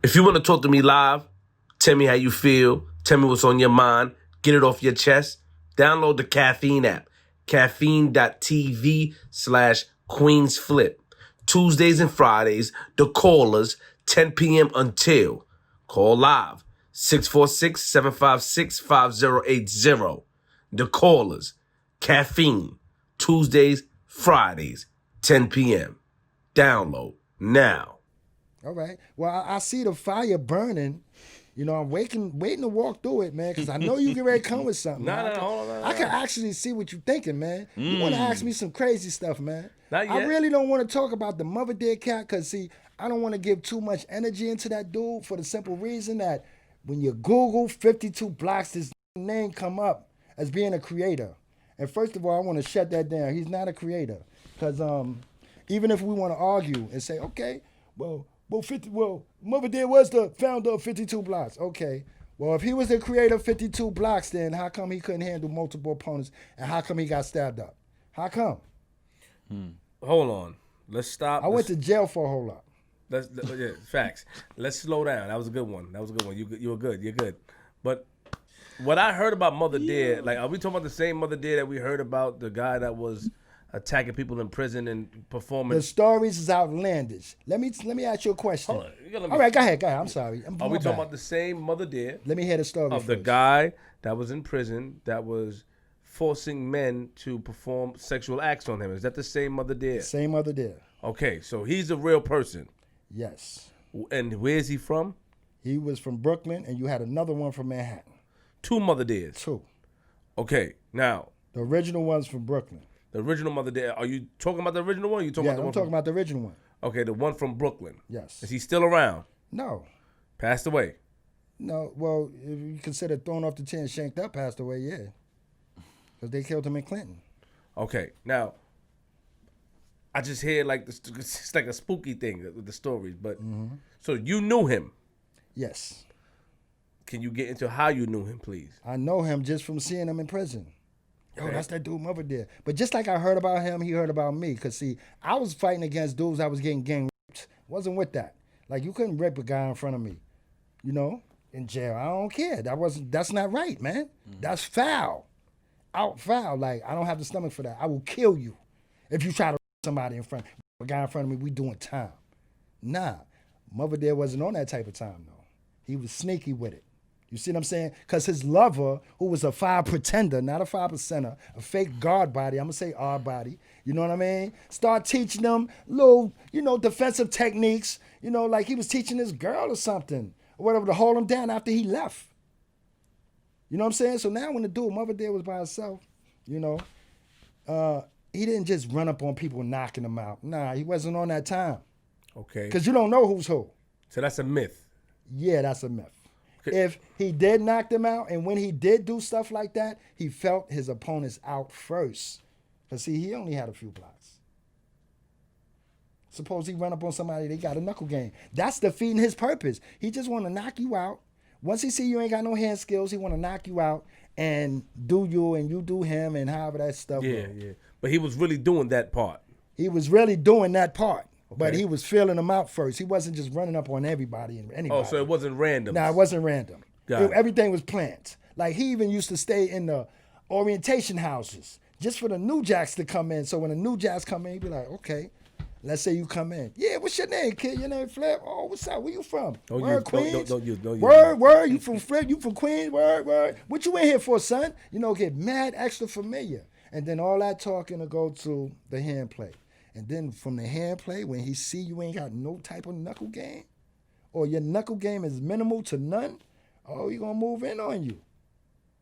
If you want to talk to me live, tell me how you feel, tell me what's on your mind, get it off your chest, download the Caffeine app, caffeine.tv/QueensFlip. Tuesdays and Fridays, the callers, 10 p.m. until. Call live, 646-756-5080. The callers, Caffeine, Tuesdays, Fridays, 10 p.m. Download now. All right. Well, I see the fire burning. You know, I'm waiting to walk through it, man, because I know you get ready to come with something. I can actually see what you're thinking, man. You want to ask me some crazy stuff, man. Not yet. I really don't want to talk about the mother dead cat because, see, I don't want to give too much energy into that dude for the simple reason that when you Google 52 blocks, this name come up as being a creator. And first of all, I want to shut that down. He's not a creator. Because even if we want to argue and say, okay, well, Mother Dead was the founder of 52 blocks. Okay. Well, if he was the creator of 52 blocks, then how come he couldn't handle multiple opponents? And how come he got stabbed up? How come? Hold on. Let's stop. I went to jail for a whole lot. Yeah, facts. Let's slow down. That was a good one. You were good. You're good. But what I heard about Mother Dead, like, are we talking about the same Mother Dead that we heard about, the guy that was attacking people in prison and performing? The stories is outlandish. Let me ask you a question. Hold on. All right, go ahead. I'm sorry. Are we talking about the same Mother Dead? Let me hear the story of first. The guy that was in prison that was forcing men to perform sexual acts on him. Is that the same Mother Dead? Same Mother Dead. Okay, so he's a real person. Yes. And where is he from? He was from Brooklyn, and you had another one from Manhattan. 2 Mother Deads. 2. Okay, now. The original one's from Brooklyn. The original Mother Dead. Are you talking about the original one? Or you talking about the I'm one talking about the original one. Okay, the one from Brooklyn. Yes. Is he still around? No. Passed away? No. Well, if you consider thrown off the chair and shanked up, passed away, yeah. Because they killed him in Clinton. Okay, now, I just hear like this, it's like a spooky thing with the stories. But so you knew him? Yes. Can you get into how you knew him, please? I know him just from seeing him in prison. Yo, Okay. that's that dude Mother Dead. But just like I heard about him, he heard about me. Because, see, I was fighting against dudes I was getting gang raped. Wasn't with that. Like, you couldn't rape a guy in front of me, you know, in jail. I don't care. That's not right, man. That's foul. Out foul. Like, I don't have the stomach for that. I will kill you if you try to rape somebody in front. A guy in front of me, we doing time. Nah. Mother Dead wasn't on that type of time, though. He was sneaky with it. You see what I'm saying? Because his lover, who was a 5 pretender, not a 5%er, a fake guard body, I'm going to say odd body, you know what I mean? Start teaching them little, defensive techniques, like he was teaching this girl or something, or whatever, to hold him down after he left. You know what I'm saying? So now when the dude, Mother Dead, was by herself, he didn't just run up on people knocking them out. Nah, he wasn't on that time. Okay. Because you don't know who's who. So that's a myth. Yeah, that's a myth. Okay. If he did knock them out, and when he did do stuff like that, he felt his opponents out first. Because, see, he only had a few blocks. Suppose he run up on somebody, they got a knuckle game. That's defeating his purpose. He just want to knock you out. Once he see you ain't got no hand skills, he want to knock you out and do you and you do him and however that stuff goes. Yeah. But he was really doing that part. He was really doing that part. But Okay. he was feeling them out first. He wasn't just running up on everybody and anybody. Oh, so it wasn't random. No, it wasn't random. Got it. Everything was planned. Like, he even used to stay in the orientation houses just for the new jacks to come in. So when the new jacks come in, he'd be like, okay, let's say you come in. Yeah, what's your name, kid? Your name Flip? Oh, what's up? Where you from? Word, Queens? Don't use. Word. You from Flip? You from Queens? Word. What you in here for, son? Get mad extra familiar. And then all that talking to go to the hand play. And then from the hand play, when he see you ain't got no type of knuckle game, or your knuckle game is minimal to none, oh, he gonna move in on you.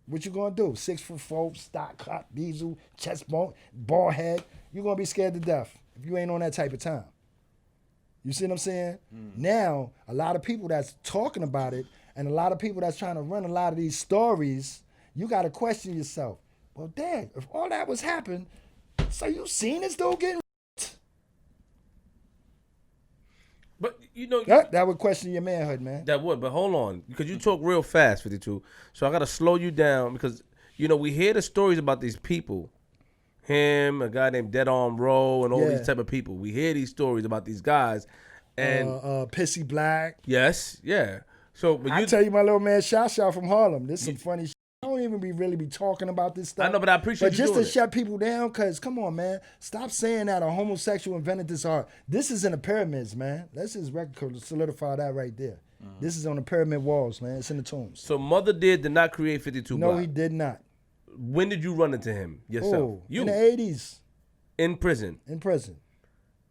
What you gonna do? 6'4", stock, cop, diesel, chest bone, ball head. You gonna be scared to death if you ain't on that type of time. You see what I'm saying? Now, a lot of people that's talking about it, and a lot of people that's trying to run a lot of these stories, you gotta question yourself. Well, Dad, if all that was happening, so you seen this dude getting? But That would question your manhood, man. that would. But hold on, because you talk real fast, 52. So I gotta slow you down because we hear the stories about these people, him, a guy named Dead Arm Row, and all these type of people. We hear these stories about these guys, And Pissy Black. yes, yeah. So, but I you, tell you, my little man, Shot from Harlem. This is some funny shit. I don't even really be talking about this stuff. I know, but I appreciate But you just doing to it. shut people down, because come on, man. Stop saying that a homosexual invented this art. This is in the pyramids, man. Let's just solidify that right there. This is on the pyramid walls, man. It's in the tombs. So Mother did not create 52 No, Block. he did not. When did you run into him yourself? Oh, You in the 80s, in prison. in prison.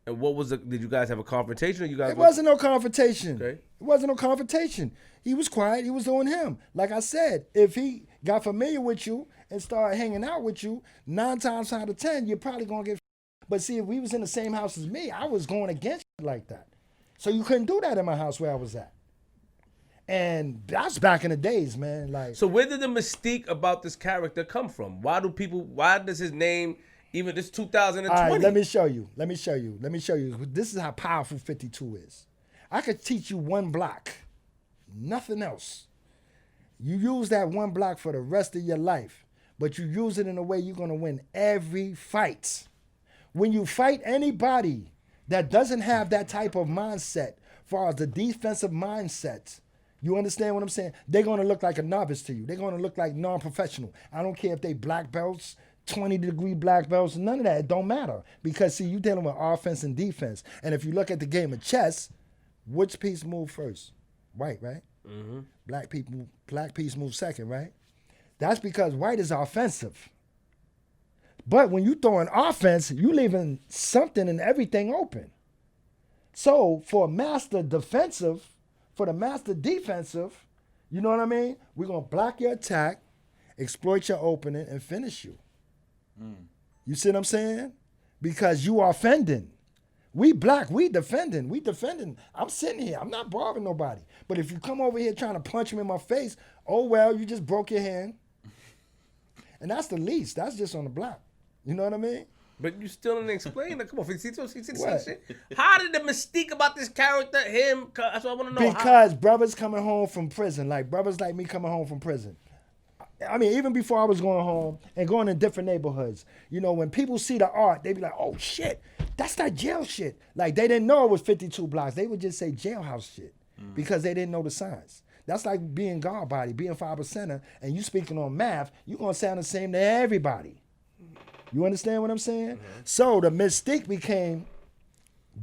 And what was the? Did you guys have a confrontation? Or you guys? It wasn't no confrontation. Okay. It wasn't no confrontation. He was quiet. He was doing him. Like I said, if he got familiar with you and started hanging out with you, 9 times out of 10, you're probably going to get. But see, if we was in the same house as me, I was going against like that. So you couldn't do that in my house where I was at. And that's back in the days, man. Like, So where did the mystique about this character come from? Why do people? Why does his name even this 2020? all right, let me show you. This is how powerful 52 is. I could teach you one block, nothing else. You use that one block for the rest of your life, but you use it in a way you're going to win every fight. When you fight anybody that doesn't have that type of mindset, far as the defensive mindset, you understand what I'm saying? They're going to look like a novice to you. They're going to look like non-professional. I don't care if they black belts, 20-degree black belts, none of that. It don't matter. Because, see, you're dealing with offense and defense. And if you look at the game of chess, which piece moved first? White, right? Mm-hmm. Black piece moved second, right? That's because white is offensive. But when you throw an offense, you leaving something and everything open. So for a master defensive, for the master defensive, you know what I mean? We're going to block your attack, exploit your opening, and finish you. You see what I'm saying? Because you are offending. We black, we defending. I'm sitting here. I'm not bothering nobody. But if you come over here trying to punch me in my face, oh, well, you just broke your hand. And that's the least. That's just on the block. You know what I mean? But you still didn't explain that. Come on, see What? shit. How did the mystique about this character, him? That's what I want to know. Because brothers coming home from prison, like brothers like me coming home from prison. I mean, even before I was going home and going in different neighborhoods, you know, when people see the art, they be like, oh, shit, that's that jail shit. Like, they didn't know it was 52 blocks. They would just say jailhouse shit because they didn't know the signs. That's like being God body, being 5%er, and you speaking on math, you're going to sound the same to everybody. You understand what I'm saying? Mm-hmm. So the mystique became,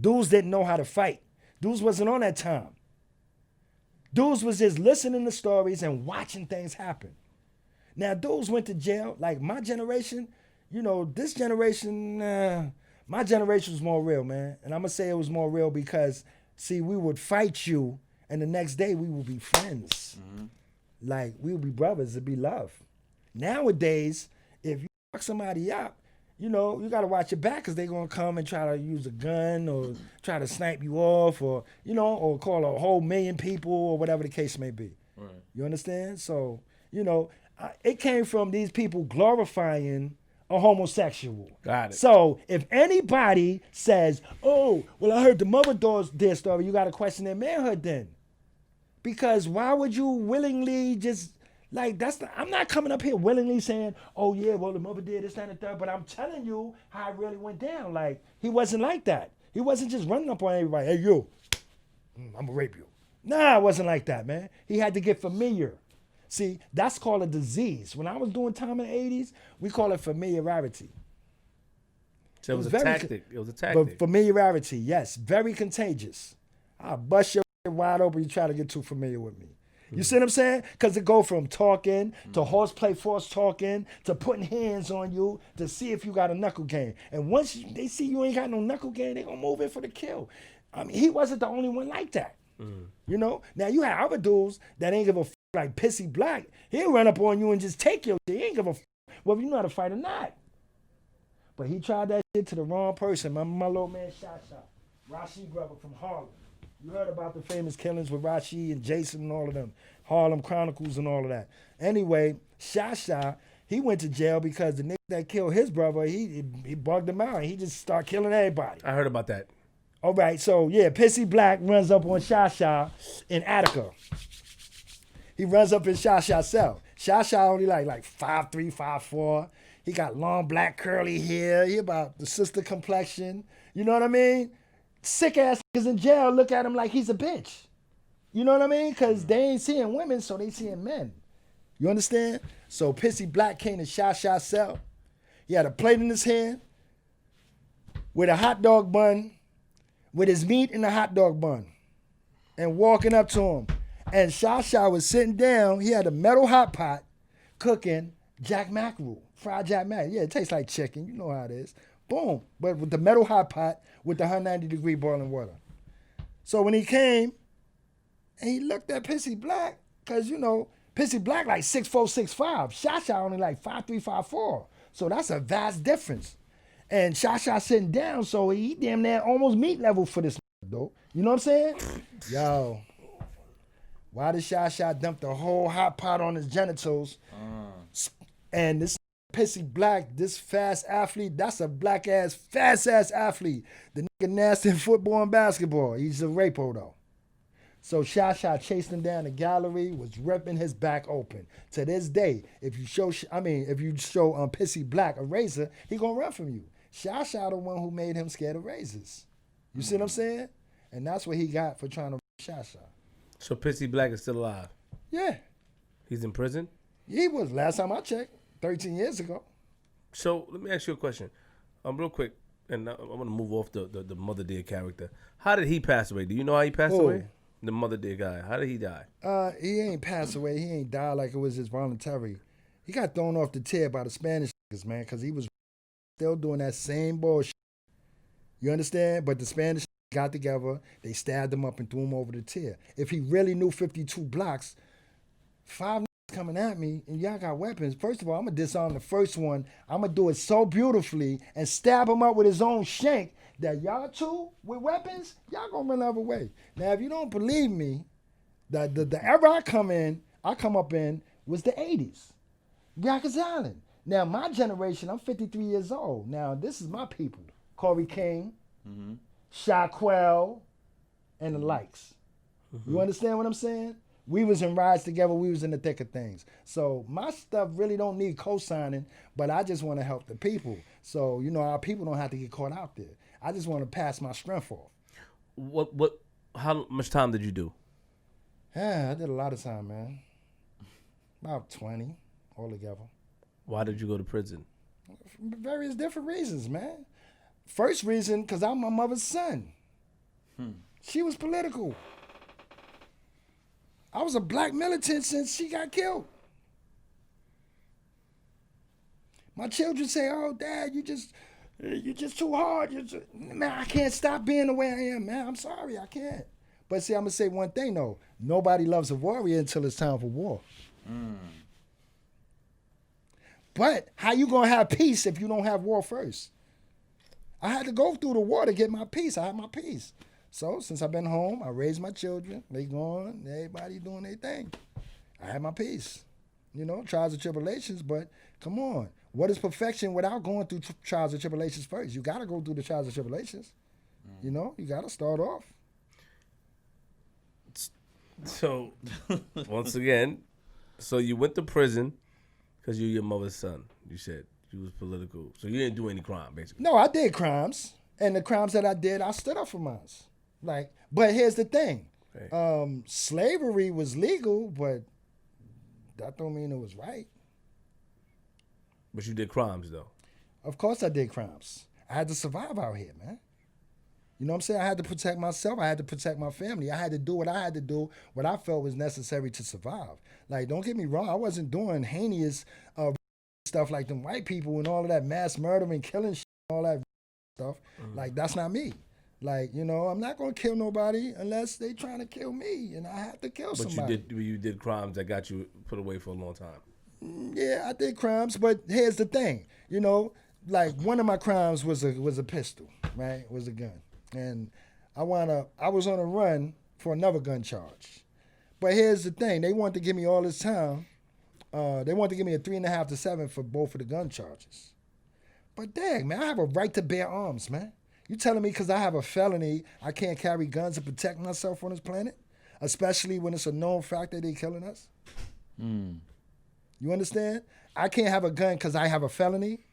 dudes didn't know how to fight. Dudes wasn't on that time. Dudes was just listening to stories and watching things happen. Now, dudes went to jail. Like my generation, you know, this generation, my generation was more real, man. And I'm going to say it was more real because, see, we would fight you, and the next day we would be friends. Mm-hmm. Like, we would be brothers. It'd be love. Nowadays, if you fuck somebody up, you know, you got to watch your back because they're going to come and try to use a gun or try to snipe you off or, you know, or call a whole million people or whatever the case may be. Right. You understand? So, you know, it came from these people glorifying a homosexual. Got it. So if anybody says, oh, well, I heard the mother dead story, you got to question their manhood then. Because why would you willingly just, like, I'm not coming up here willingly saying, oh, yeah, well, the mother did this, that, and the third, but I'm telling you how it really went down. Like, he wasn't like that. He wasn't just running up on everybody, hey, you, I'm going to rape you. Nah, it wasn't like that, man. He had to get familiar. See, that's called a disease. When I was doing time in the 80s, we call it familiarity. So it was a tactic. It was a tactic. But familiarity, yes, very contagious. I'll bust your wide open, you try to get too familiar with me. You see what I'm saying? Because it go from talking to horseplay force talking to putting hands on you to see if you got a knuckle game. And once they see you ain't got no knuckle game, they going to move in for the kill. I mean, he wasn't the only one like that. You know? Now, you have other dudes that ain't give a like Pissy Black. He'll run up on you and just take your shit. He ain't give a whether you know how to fight or not. But he tried that shit to the wrong person. My little man Shot. Rashid brother from Harlem. You heard about the famous killings with Rashid and Jason and all of them. Harlem Chronicles and all of that. Anyway, Shot, he went to jail because the nigga that killed his brother, he bugged him out and he just started killing everybody. I heard about that. All right, so yeah, Pissy Black runs up on Shot in Attica. He runs up in Shot's cell. Shot only like 5'3", 5'4". He got long black curly hair. He about the sister complexion. You know what I mean? sick ass niggas in jail look at him like he's a bitch. You know what I mean? Because they ain't seeing women, so they seeing men. You understand? So Pissy Black came to Sha cell. He had a plate in his hand with a hot dog bun, with his meat in the hot dog bun, and walking up to him. And Sha was sitting down. He had a metal hot pot cooking Jack Mackerel, fried Jack Mackerel. Yeah, it tastes like chicken. You know how it is. Boom. But with the metal hot pot with the 190-degree boiling water. So when he came, and he looked at Pissy Black, because, you know, Pissy Black like 6'4", 6'5". Sha only like 5'3", 5'4". So that's a vast difference. And Sha sitting down, so he damn near almost meat level for this though. You know what I'm saying? Yo, why did Sha dump the whole hot pot on his genitals? And this Pissy Black, this fast athlete, that's a black ass, fast ass athlete. The nigga nasty in football and basketball. He's a rapo though. So Sha chased him down the gallery, was ripping his back open. To this day, if you show Pissy Black a razor, he gonna run from you. Sha the one who made him scared of razors. You see what I'm saying? And that's what he got for trying to Sha. So Pissy Black is still alive? Yeah. He's in prison? He was, last time I checked, 13 years ago. So let me ask you a question. Real quick, and I'm going to move off the Mother Dear character. How did he pass away? Do you know how he passed away? The Mother Dear guy. How did he die? He ain't passed away. He ain't died like it was his voluntary. He got thrown off the tier by the Spanish niggas, man, because he was still doing that same bullshit. You understand? But the Spanish got together, they stabbed him up and threw him over the tier. If he really knew 52 blocks, 5 niggas coming at me and y'all got weapons. First of all, I'm going to disarm the first one. I'm going to do it so beautifully and stab him up with his own shank that y'all two with weapons, y'all going to run the other way. Now, if you don't believe me, the era I come up in was the 80s. Yonkers Island. Now, my generation, I'm 53 years old. Now, this is my people. Corey King, Shaquell, and the likes. You understand what I'm saying? We was in rides together. We was in the thick of things. So my stuff really don't need co-signing, but I just want to help the people. So, you know, our people don't have to get caught out there. I just want to pass my strength off. How much time did you do? Yeah, I did a lot of time, man. About 20 altogether. Why did you go to prison? For various different reasons, man. First reason, because I'm my mother's son. She was political. I was a black militant since she got killed. My children say, "Oh, Dad, you just too hard. Man, I can't stop being the way I am, man. I'm sorry, I can't." But see, I'm gonna say one thing though: nobody loves a warrior until it's time for war. But how you gonna have peace if you don't have war first? I had to go through the war to get my peace. I had my peace. So since I've been home, I raised my children. They gone. Everybody doing their thing. I had my peace. You know, trials and tribulations. But come on, what is perfection without going through trials and tribulations first? You got to go through the trials and tribulations. You know, you got to start off. So, once again, so you went to prison because you're your mother's son. You said you was political. So you didn't do any crime, basically. No, I did crimes. And the crimes that I did, I stood up for mine. Like, but here's the thing. Okay. Slavery was legal, but that don't mean it was right. But you did crimes, though. Of course I did crimes. I had to survive out here, man. You know what I'm saying? I had to protect myself. I had to protect my family. I had to do what I had to do, what I felt was necessary to survive. Like, don't get me wrong. I wasn't doing heinous stuff like them white people and all of that mass murder and killing shit and all that stuff. Like, that's not me. Like, you know, I'm not going to kill nobody unless they trying to kill me, and I have to kill somebody. But you did crimes that got you put away for a long time. Yeah, I did crimes, but here's the thing. You know, like, one of my crimes was a pistol, right? Was a gun. And I was on a run for another gun charge. But here's the thing. They wanted to give me all this time. They wanted to give me a 3.5 to 7 for both of the gun charges. But dang, man, I have a right to bear arms, man. You telling me because I have a felony, I can't carry guns to protect myself on this planet? Especially when it's a known fact that they're killing us? You understand? I can't have a gun because I have a felony?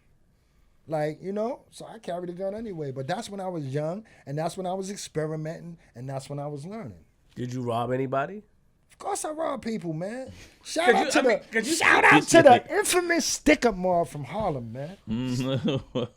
Like, you know, so I carried a gun anyway. But that's when I was young, and that's when I was experimenting, and that's when I was learning. Did you rob anybody? Of course I rob people, man. Shout Could out you- to I mean, could the you- shout out to the infamous stick-up mob from Harlem, man.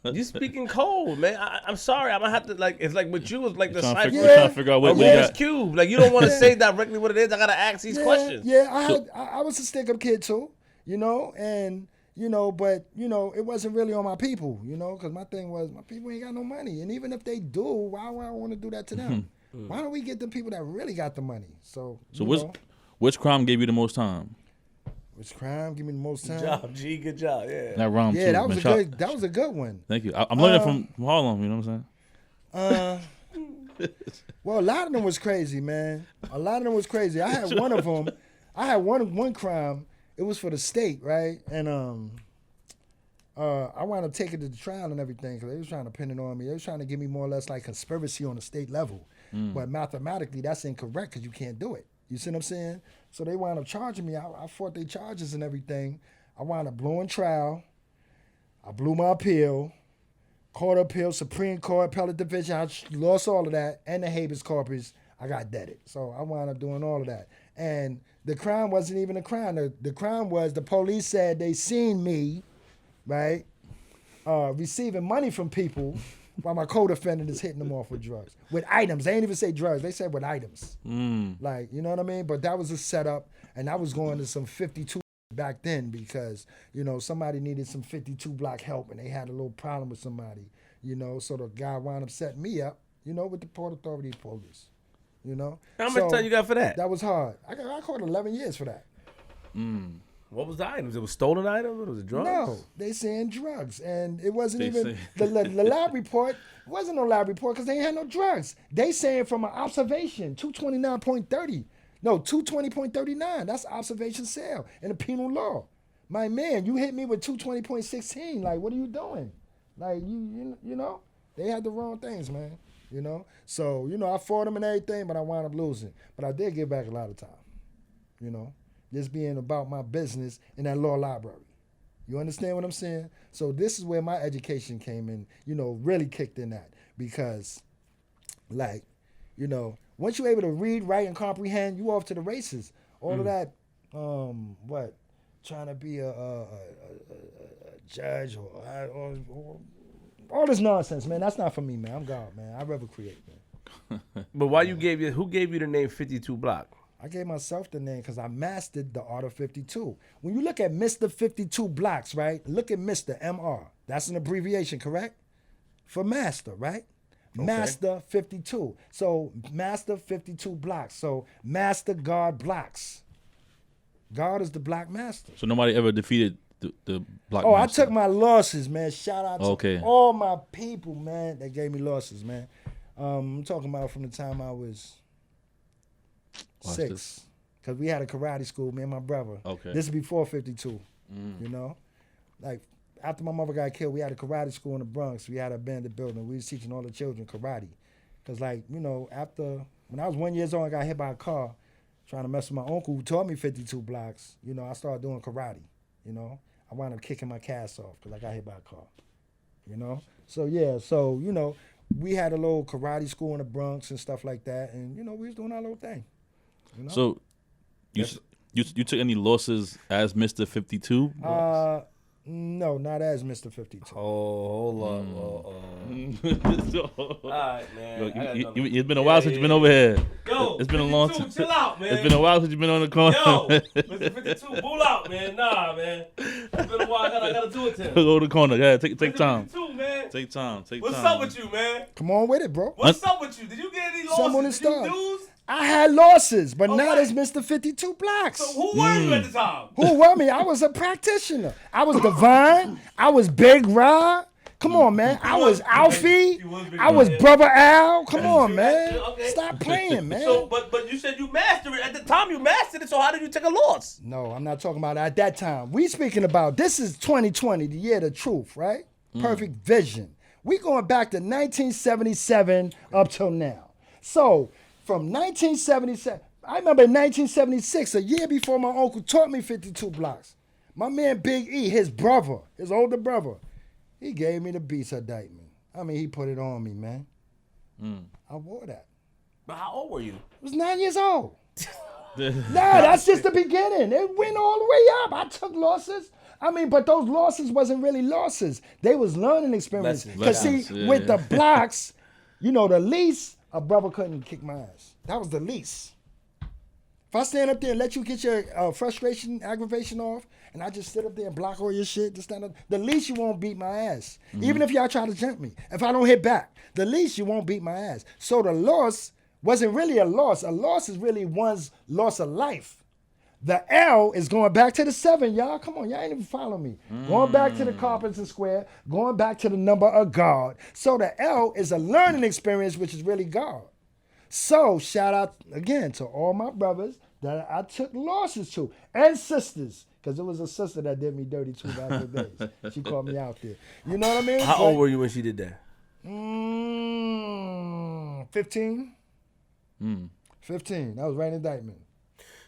You speaking cold, man. I'm sorry. I'm gonna have to like. It's like with you. It's like the Trying to cipher. figure, trying to figure out what we Rubik's got. cube. Like you don't want to Yeah. say directly what it is. I gotta ask these questions. Yeah, I was a stick-up kid too, you know, and you know, but you know, it wasn't really on my people, you know, because my thing was my people ain't got no money, and even if they do, why would I want to do that to them? Why don't we get the people that really got the money? So Which crime gave you the most time? which crime give me the most time? Good job, G. Good job. Yeah. That round Yeah, two. that was man. a Shout- good. That was a good one. Thank you. I'm learning from Harlem. You know what I'm saying? Well, a lot of them was crazy, man. A lot of them was crazy. I had one of them. I had one crime. It was for the state, right? And I wound up taking it to trial and everything because they was trying to pin it on me. They was trying to give me more or less like conspiracy on the state level. But mathematically, that's incorrect because you can't do it. You see what I'm saying? So they wound up charging me. I fought their charges and everything. I wound up blowing trial. I blew my appeal. Court of Appeal, Supreme Court, Appellate Division. I lost all of that. And the habeas corpus, I got deaded. So I wound up doing all of that. And the crime wasn't even a crime. The crime was the police said they seen me, right, receiving money from people while my co-defendant is hitting them off with drugs. With items. They ain't even say drugs. They said with items. Like, you know what I mean? But that was a setup. And I was going to some 52 back then because, you know, somebody needed some 52 block help and they had a little problem with somebody, you know. So the guy wound up setting me up, you know, with the Port Authority police, you know. How much time you got for that? That was hard. I caught 11 years for that. What was the items? It was stolen items? Or was it drugs? No, they saying drugs, and it wasn't They even say- the lab report. Wasn't no lab report because they ain't had no drugs. They saying from an observation 229.30, no 220.39. That's observation sale in the penal law. My man, you hit me with 220.16. Like, what are you doing? Like you know, they had the wrong things, man. You know, so you know I fought them and everything, but I wound up losing. But I did get back a lot of time. You know. Just being about my business in that law library. You understand what I'm saying? So this is where my education came in, you know, really kicked in that. Because, like, you know, once you're able to read, write, and comprehend, you off to the races. All of that, trying to be a judge or all this nonsense, man, that's not for me, man. I'm God, man. I'd rather create, man. But why who gave you the name 52 Block? I gave myself the name because I mastered the art of 52. When you look at Mr. 52 Blocks, right? Look at Mr. MR. That's an abbreviation, correct? For master, right? Okay. Master 52. So Master 52 Blocks. So Master God Blocks. God is the Black Master. So nobody ever defeated the Black Oh, Master? I took my losses, man. Shout out to all my people, man, that gave me losses, man. I'm talking about from the time I was... Watch 6, because we had a karate school, me and my brother. Okay. This is before 52, you know? Like, after my mother got killed, we had a karate school in the Bronx. We had an abandoned building. We was teaching all the children karate. Because, like, you know, when I was 1 year old, I got hit by a car trying to mess with my uncle who taught me 52 blocks. You know, I started doing karate, you know? I wound up kicking my cast off because I got hit by a car, you know? So, yeah, you know, we had a little karate school in the Bronx and stuff like that. And, you know, we was doing our little thing. You know? So, you took any losses as Mr. 52? No, not as Mr. 52. Oh, hold on. All right, man. It's been a while since you've been over here. Yo, it's been a long time. Chill out, man. It's been a while since you've been on the corner. Yo, Mr. 52, bull out, man. Nah, man. It's been a while. I gotta do it to him. Go to the corner. Yeah, take time. 52, man. Take time. What's up with you, man? Come on with it, bro. What's up with you? Did you get any Someone losses? to Did you start. lose? I had losses, but not right. as Mr. 52 Blocks. So who were you at the time? Who were me? I was a practitioner. I was Divine. I was Big Rod. Come on, man. I was Alfie. I was Brother Al. Come on, man. Okay. Stop playing, man. So, but you said you mastered it. At the time you mastered it, so how did you take a loss? No, I'm not talking about at that time. We speaking about, this is 2020, the year of the truth, right? Perfect vision. We going back to 1977 up till now. So, from 1977, I remember in 1976, a year before my uncle taught me 52 blocks. My man Big E, his older brother, He gave me the beats of Dykeman. I mean, he put it on me, man. I wore that. But how old were you? I was 9 years old. Nah, that's just the beginning. It went all the way up. I took losses. I mean, but those losses wasn't really losses. They was learning experiences. Because see, with the blocks, you know, the least, a brother couldn't kick my ass. That was the least. If I stand up there and let you get your frustration, aggravation off, and I just sit up there and block all your shit, just stand up, the least you won't beat my ass. Even if y'all try to jump me. If I don't hit back, the least you won't beat my ass. So the loss wasn't really a loss. A loss is really one's loss of life. The L is going back to the 7, y'all. Come on, y'all ain't even follow me. Going back to the Carpenter Square, going back to the number of God. So the L is a learning experience, which is really God. So shout out again to all my brothers that I took losses to, and sisters, because it was a sister that did me dirty too back in the days. She called me out there. You know what I mean? How old were you when she did that? 15. 15. That was right in Dykeman.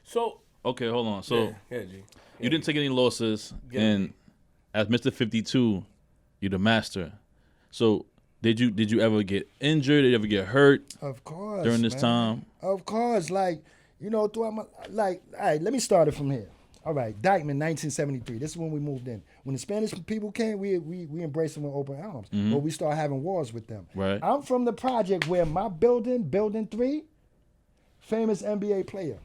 So Okay, hold on. So G. you didn't take any losses, and as Mr. 52, you're the master. So did you ever get injured? Did you ever get hurt? Of course. During this time? Of course. Like, you know, throughout my, like, all right, let me start it from here. All right, Dykeman, 1973. This is when we moved in. When the Spanish people came, we embraced them with open arms. But we started having wars with them. Right. I'm from the project where my building 3, famous NBA player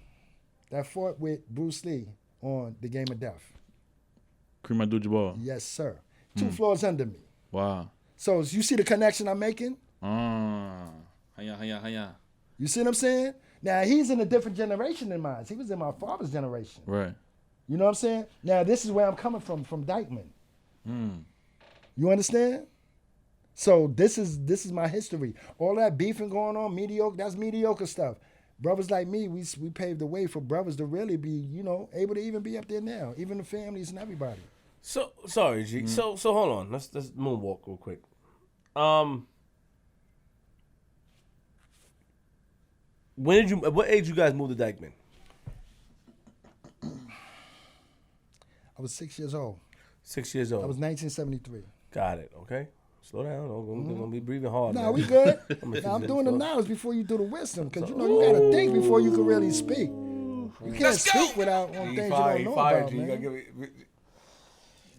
that fought with Bruce Lee on the Game of Death. Kareem Abdul-Jabbar. Yes, sir. 2 floors under me. Wow. So you see the connection I'm making? Hiya. You see what I'm saying? Now, he's in a different generation than mine. He was in my father's generation. Right. You know what I'm saying? Now, this is where I'm coming from Dykeman. You understand? So this is my history. All that beefing going on, mediocre, that's mediocre stuff. Brothers like me, we paved the way for brothers to really be, you know, able to even be up there now, even the families and everybody. So sorry, G. So hold on. Let's moonwalk real quick. What age you guys moved to Dykeman? I was 6 years old. 6 years old. I was 1973. Got it. Okay. Slow down. Don't be breathing hard. Nah, man. we good. Now, I'm doing the knowledge before you do the wisdom, because you know you gotta think before you can really speak. You can't speak without on things you don't know about, G. man. You gotta give me,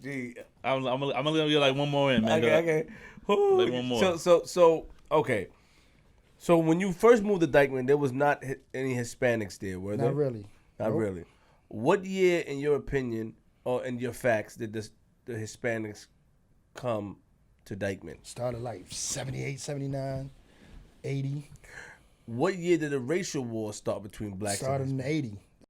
G. I'm gonna let you like one more in, man. Okay. Like one more. So okay. So when you first moved to Dykeman, there was not any Hispanics there, were there? Not really. Not Nope. really. What year, in your opinion, or in your facts, did the Hispanics come to Dykeman? Started like 78, 79, 80. What year did the racial war start between blacks Started and in 80.